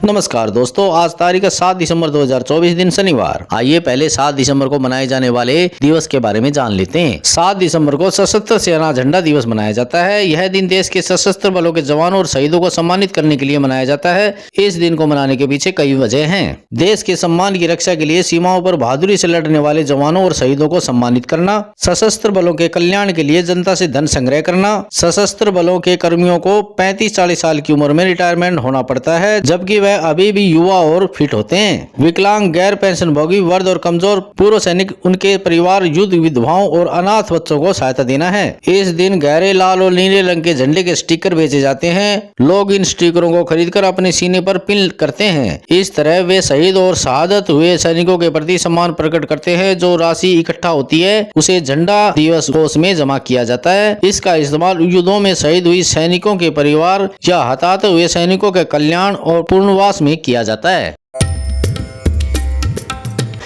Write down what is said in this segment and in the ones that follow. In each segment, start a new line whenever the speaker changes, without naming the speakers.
नमस्कार दोस्तों, आज तारीख 7 दिसंबर 2024 दिन शनिवार। आइए पहले 7 दिसंबर को मनाए जाने वाले दिवस के बारे में जान लेते हैं। 7 दिसंबर को सशस्त्र सेना झंडा दिवस मनाया जाता है। यह दिन देश के सशस्त्र बलों के जवानों और शहीदों को सम्मानित करने के लिए मनाया जाता है। इस दिन को मनाने के पीछे कई वजह हैं। देश के सम्मान की रक्षा के लिए सीमाओं पर बहादुरी से लड़ने वाले जवानों और शहीदों को सम्मानित करना, सशस्त्र बलों के कल्याण के लिए जनता से धन संग्रह करना, सशस्त्र बलों के कर्मियों को 35-40 साल की उम्र में रिटायरमेंट होना पड़ता है, जबकि वह अभी भी युवा और फिट होते हैं। विकलांग, गैर पेंशनभोगी, वृद्ध और कमजोर पूर्व सैनिक, उनके परिवार, युद्ध विधवाओं और अनाथ बच्चों को सहायता देना है। इस दिन गहरे लाल और नीले रंग के झंडे के स्टिकर बेचे जाते हैं। लोग इन स्टिकरों को खरीदकर अपने सीने पर पिन करते हैं। इस तरह वे शहीद और शहादत हुए सैनिकों के प्रति सम्मान प्रकट करते हैं। जो राशि इकट्ठा होती है उसे झंडा दिवस कोष में जमा किया जाता है। इसका इस्तेमाल युद्धों में शहीद हुई सैनिकों के परिवार या हताहत हुए सैनिकों के कल्याण और पुनर्वास में किया जाता है।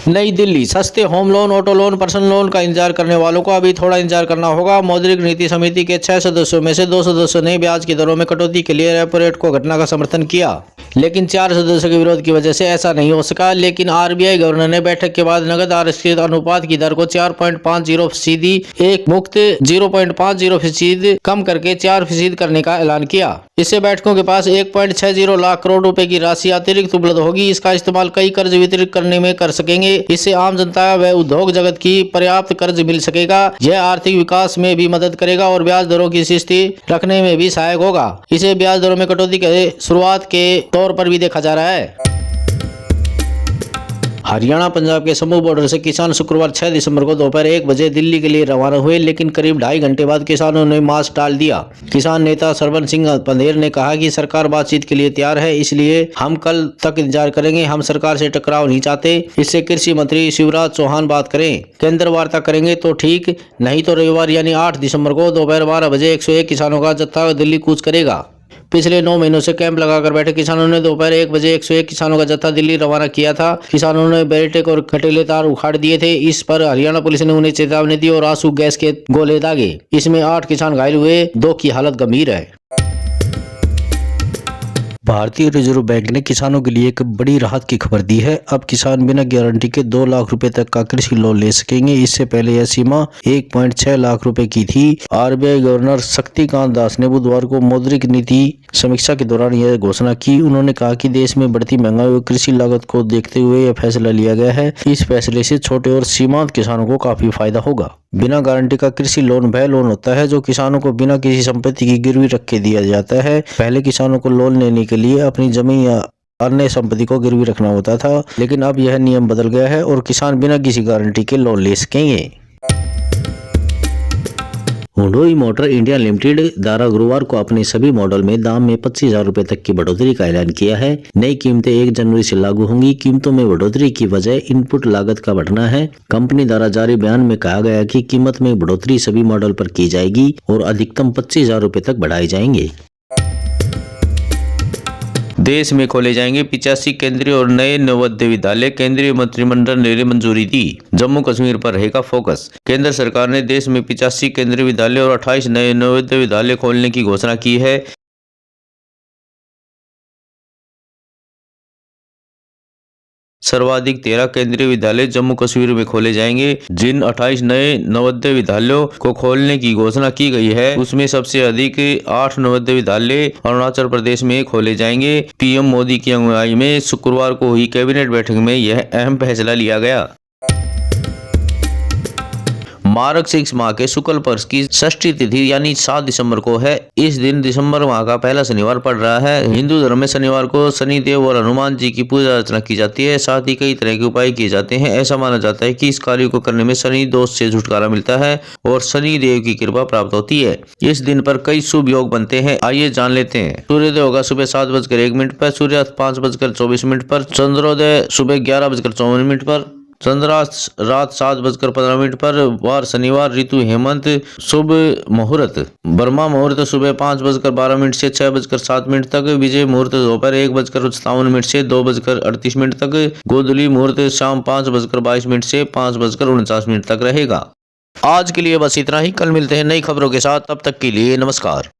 नई दिल्ली, सस्ते home loan, auto loan, personal loan का इंतजार करने वालों को अभी थोड़ा इंतजार करना होगा। मौद्रिक नीति समिति के 6 सदस्यों में से 2 सदस्यों ने ब्याज की दरों में कटौती के लिए रेपो रेट को घटना का समर्थन किया, लेकिन 4 सदस्यों के विरोध की वजह से ऐसा नहीं हो सका। लेकिन आरबीआई गवर्नर ने बैठक के बाद नकद आरक्षित अनुपात की दर को 4.50% एक मुक्त 0.50% कम करके 4% करने का ऐलान किया। इससे बैठकों के पास 1.60 लाख करोड़ रुपए की राशि अतिरिक्त उपलब्ध होगी। इसका इस्तेमाल कई कर्ज वितरित करने में कर सकेंगे। इससे आम जनता व उद्योग जगत की पर्याप्त कर्ज मिल सकेगा। यह आर्थिक विकास में भी मदद करेगा और ब्याज दरों की स्थिति रखने में भी सहायक होगा। इसे ब्याज दरों में कटौती के शुरुआत के तौर पर भी देखा जा रहा है। हरियाणा पंजाब के समूह बॉर्डर से किसान शुक्रवार 6 दिसंबर को दोपहर 1 बजे दिल्ली के लिए रवाना हुए, लेकिन करीब 2.5 घंटे बाद किसानों ने मार्च टाल दिया। किसान नेता सरवन सिंह पंधेर ने कहा कि सरकार बातचीत के लिए तैयार है, इसलिए हम कल तक इंतजार करेंगे। हम सरकार से टकराव नहीं चाहते। इससे कृषि मंत्री शिवराज चौहान बात करें, केंद्र वार्ता करेंगे तो ठीक, नहीं तो रविवार यानी 8 दिसंबर को दोपहर 12 बजे 101 किसानों का जत्था दिल्ली कूच करेगा। पिछले 9 महीनों से कैंप लगाकर बैठे किसानों ने दोपहर 1 बजे 101 किसानों का जत्था दिल्ली रवाना किया था। किसानों ने बैरिकेड और कटेले तार उखाड़ दिए थे। इस पर हरियाणा पुलिस ने उन्हें चेतावनी दी और आंसू गैस के गोले दागे। इसमें 8 किसान घायल हुए, 2 की हालत गंभीर है। भारतीय रिजर्व बैंक ने किसानों के लिए एक बड़ी राहत की खबर दी है। अब किसान बिना गारंटी के 2 लाख रुपए तक का कृषि लोन ले सकेंगे। इससे पहले यह सीमा 1.6 लाख रुपए की थी। आरबीआई गवर्नर शक्तिकांत दास ने बुधवार को मौद्रिक नीति समीक्षा के दौरान यह घोषणा की। उन्होंने कहा कि देश में बढ़ती महंगाई और कृषि लागत को देखते हुए यह फैसला लिया गया है। इस फैसले से छोटे और सीमांत किसानों को काफी फायदा होगा। बिना गारंटी का कृषि लोन वह लोन होता है जो किसानों को बिना किसी संपत्ति की गिरवी रख के दिया जाता है। पहले किसानों को लोन लेने के लिए अपनी जमीन या अन्य संपत्ति को गिरवी रखना होता था, लेकिन अब यह नियम बदल गया है और किसान बिना किसी गारंटी के लोन ले सकेंगे। हुंडई मोटर इंडिया लिमिटेड द्वारा गुरुवार को अपने सभी मॉडल में दाम में 25,000 रुपए तक की बढ़ोतरी का ऐलान किया है। नई कीमतें 1 जनवरी से लागू होंगी। कीमतों में बढ़ोतरी की वजह इनपुट लागत का बढ़ना है। कंपनी द्वारा जारी बयान में कहा गया कि कीमत में बढ़ोतरी सभी मॉडल पर की जाएगी और अधिकतम 25,000 रुपए तक बढ़ाए जाएंगे। देश में खोले जाएंगे 85 केंद्रीय और नए नवोदय विद्यालय, केंद्रीय मंत्रिमंडल ने मंजूरी दी। जम्मू कश्मीर पर रहेगा फोकस। केंद्र सरकार ने देश में 85 केंद्रीय विद्यालय और 28 नए नवोदय विद्यालय खोलने की घोषणा की है। सर्वाधिक 13 केंद्रीय विद्यालय जम्मू कश्मीर में खोले जाएंगे। जिन 28 नए नवोदय विद्यालयों को खोलने की घोषणा की गई है, उसमें सबसे अधिक 8 नवोदय विद्यालय अरुणाचल प्रदेश में खोले जाएंगे। पीएम मोदी की अगुवाई में शुक्रवार को हुई कैबिनेट बैठक में यह अहम फैसला लिया गया। मार्ग 6 माह के शुक्ल पक्ष की षष्ठी तिथि यानी 7 दिसंबर को है। इस दिन दिसंबर माह का पहला शनिवार पड़ रहा है। हिंदू धर्म में शनिवार को शनि देव और हनुमान जी की पूजा अर्चना की जाती है। साथ ही कई तरह के उपाय किए जाते हैं। ऐसा माना जाता है कि इस कार्य को करने में शनि दोष से छुटकारा मिलता है और शनि देव की कृपा प्राप्त होती है। इस दिन पर कई शुभ योग बनते हैं। आइए जान लेते हैं। सूर्योदय होगा सुबह 7:01 पर, सूर्यास्त 5:24 पर, चंद्रोदय सुबह 11:54 पर, चंद्रास्त रात 7:15 पर। वार शनिवार, ऋतु हेमंत, शुभ मुहूर्त ब्रह्मा मुहूर्त सुबह 5:12 से 6:07 तक, विजय मुहूर्त दोपहर 1:57 से 2:38 तक, गोधूली मुहूर्त शाम 5:22 से 5:49 तक रहेगा। आज के लिए बस इतना ही। कल मिलते हैं नई खबरों के साथ। तब तक के लिए नमस्कार।